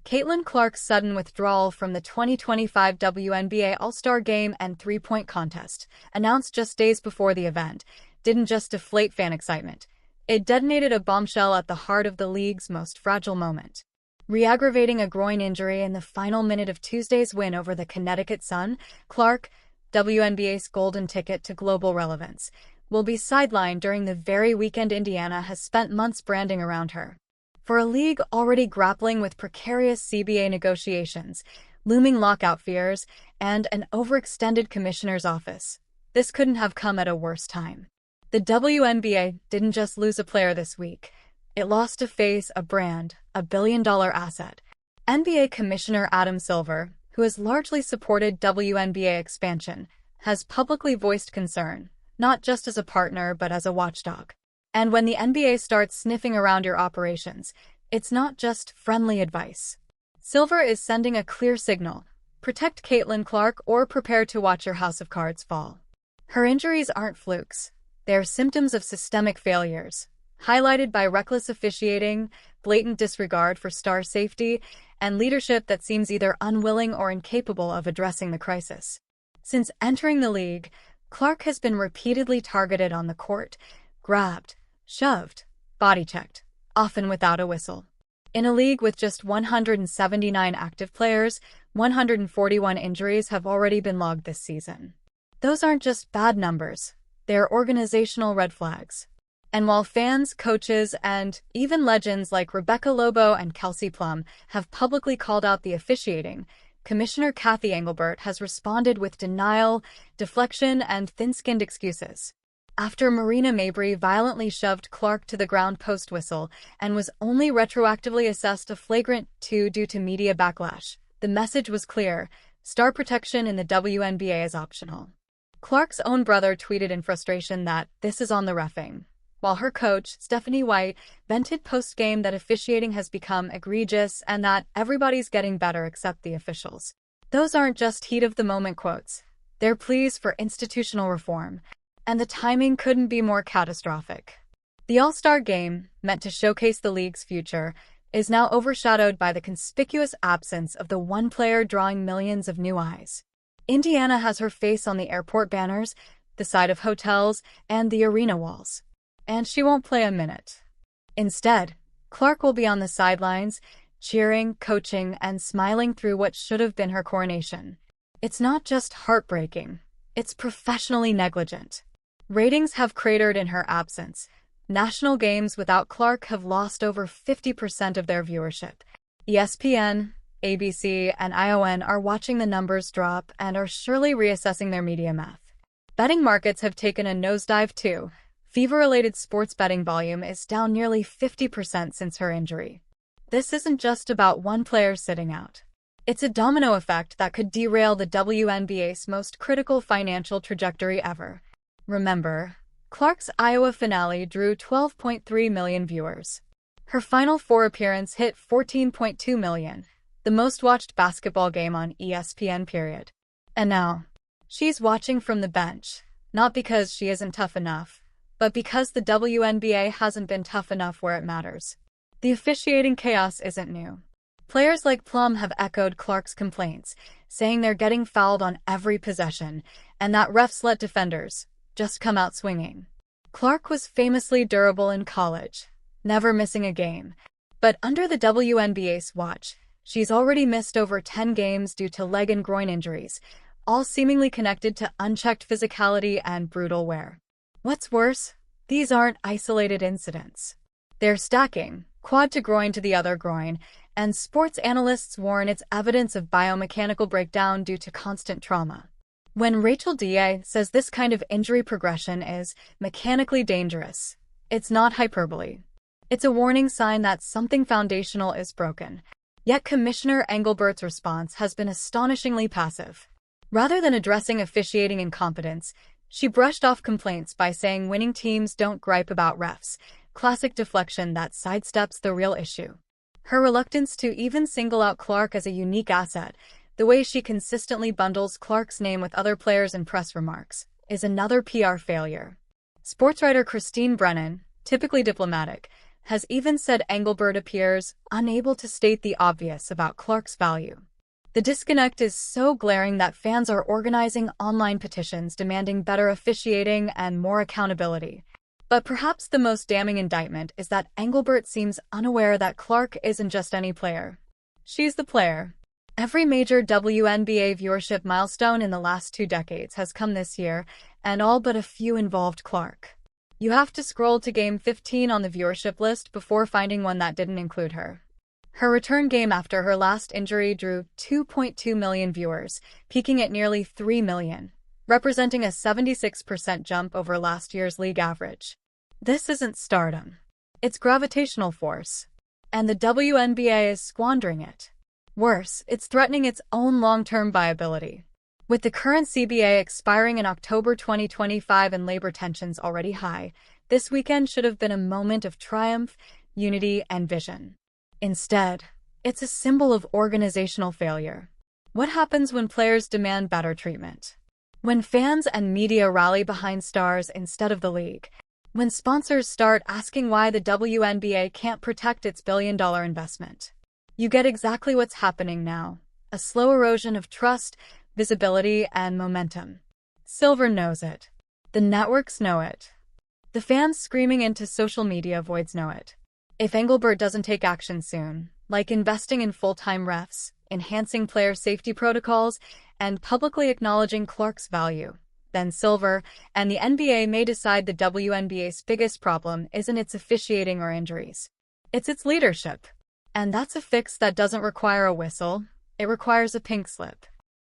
Caitlinclark's sudden withdrawal from the 2025 WNBA All-Star Game and three-point contest, announced just days before the event, didn't just deflate fan excitement. It detonated a bombshell at the heart of the league's most fragile moment. Re-aggravating a groin injury in the final minute of Tuesday's win over the Connecticut Sun, Clark, WNBA's golden ticket to global relevance, will be sidelined during the very weekend Indiana has spent months branding around her. For a league already grappling with precarious CBA negotiations, looming lockout fears, and an overextended commissioner's office, this couldn't have come at a worse time. The WNBA didn't just lose a player this week. It lost a face, a brand, a billion-dollar asset. NBA Commissioner Adam Silver, who has largely supported WNBA expansion, has publicly voiced concern, not just as a partner but as a watchdog. And when the NBA starts sniffing around your operations, it's not just friendly advice. Silver is sending a clear signal: protect Caitlinclark or prepare to watch your house of cards fall. Her injuries aren't flukes. They're symptoms of systemic failures, highlighted by reckless officiating, blatant disregard for star safety, and leadership that seems either unwilling or incapable of addressing the crisis. Since entering the league, Clark has been repeatedly targeted on the court, grabbed, shoved, body-checked, often without a whistle. In a league with just 179 active players, 141 injuries have already been logged this season. Those aren't just bad numbers, they're organizational red flags. And while fans, coaches, and even legends like Rebecca Lobo and Kelsey Plum have publicly called out the officiating, Commissioner Kathy Engelbert has responded with denial, deflection, and thin-skinned excuses. After Marina Mabrey violently shoved Clark to the ground post-whistle and was only retroactively assessed a flagrant 2 due to media backlash, the message was clear: star protection in the WNBA is optional. Clark's own brother tweeted in frustration that this is on the reffing, while her coach, Stephanie White, vented post-game that officiating has become egregious and that everybody's getting better except the officials. Those aren't just heat-of-the-moment quotes. They're pleas for institutional reform. And the timing couldn't be more catastrophic. The All-Star Game, meant to showcase the league's future, is now overshadowed by the conspicuous absence of the one player drawing millions of new eyes. Indiana has her face on the airport banners, the side of hotels, and the arena walls. And she won't play a minute. Instead, Clark will be on the sidelines, cheering, coaching, and smiling through what should have been her coronation. It's not just heartbreaking, it's professionally negligent. Ratings have cratered in her absence. National games without Clark have lost over 50% of their viewership. ESPN, ABC, and ION are watching the numbers drop and are surely reassessing their media math. Betting markets have taken a nosedive too. Fever-related sports betting volume is down nearly 50% since her injury. This isn't just about one player sitting out. It's a domino effect that could derail the WNBA's most critical financial trajectory ever. Remember, Clark's Iowa finale drew 12.3 million viewers. Her Final Four appearance hit 14.2 million, the most-watched basketball game on ESPN, period. And now, she's watching from the bench, not because she isn't tough enough, but because the WNBA hasn't been tough enough where it matters. The officiating chaos isn't new. Players like Plum have echoed Clark's complaints, saying they're getting fouled on every possession, and that refs let defenders just come out swinging. Clark was famously durable in college, never missing a game. But under the WNBA's watch, she's already missed over 10 games due to leg and groin injuries, all seemingly connected to unchecked physicality and brutal wear. What's worse, these aren't isolated incidents. They're stacking, quad to groin to the other groin, and sports analysts warn it's evidence of biomechanical breakdown due to constant trauma. When Rachel Diaz says this kind of injury progression is mechanically dangerous, it's not hyperbole. It's a warning sign that something foundational is broken. Yet Commissioner Engelbert's response has been astonishingly passive. Rather than addressing officiating incompetence, she brushed off complaints by saying winning teams don't gripe about refs, classic deflection that sidesteps the real issue. Her reluctance to even single out Clark as a unique asset, the way she consistently bundles Clark's name with other players in press remarks, is another PR failure. Sportswriter Christine Brennan, typically diplomatic, has even said Engelbert appears unable to state the obvious about Clark's value. The disconnect is so glaring that fans are organizing online petitions demanding better officiating and more accountability. But perhaps the most damning indictment is that Engelbert seems unaware that Clark isn't just any player. She's the player. Every major WNBA viewership milestone in the last 2 decades has come this year, and all but a few involved Clark. You have to scroll to game 15 on the viewership list before finding one that didn't include her. Her return game after her last injury drew 2.2 million viewers, peaking at nearly 3 million, representing a 76% jump over last year's league average. This isn't stardom. It's gravitational force. And the WNBA is squandering it. Worse, it's threatening its own long-term viability. With the current CBA expiring in October 2025 and labor tensions already high, this weekend should have been a moment of triumph, unity, and vision. Instead, it's a symbol of organizational failure. What happens when players demand better treatment? When fans and media rally behind stars instead of the league? When sponsors start asking why the WNBA can't protect its billion-dollar investment? You get exactly what's happening now. A slow erosion of trust, visibility, and momentum. Silver knows it. The networks know it. The fans screaming into social media voids know it. If Engelbert doesn't take action soon, like investing in full-time refs, enhancing player safety protocols, and publicly acknowledging Clark's value, then Silver and the NBA may decide the WNBA's biggest problem isn't its officiating or injuries. It's its leadership. And that's a fix that doesn't require a whistle, it requires a pink slip.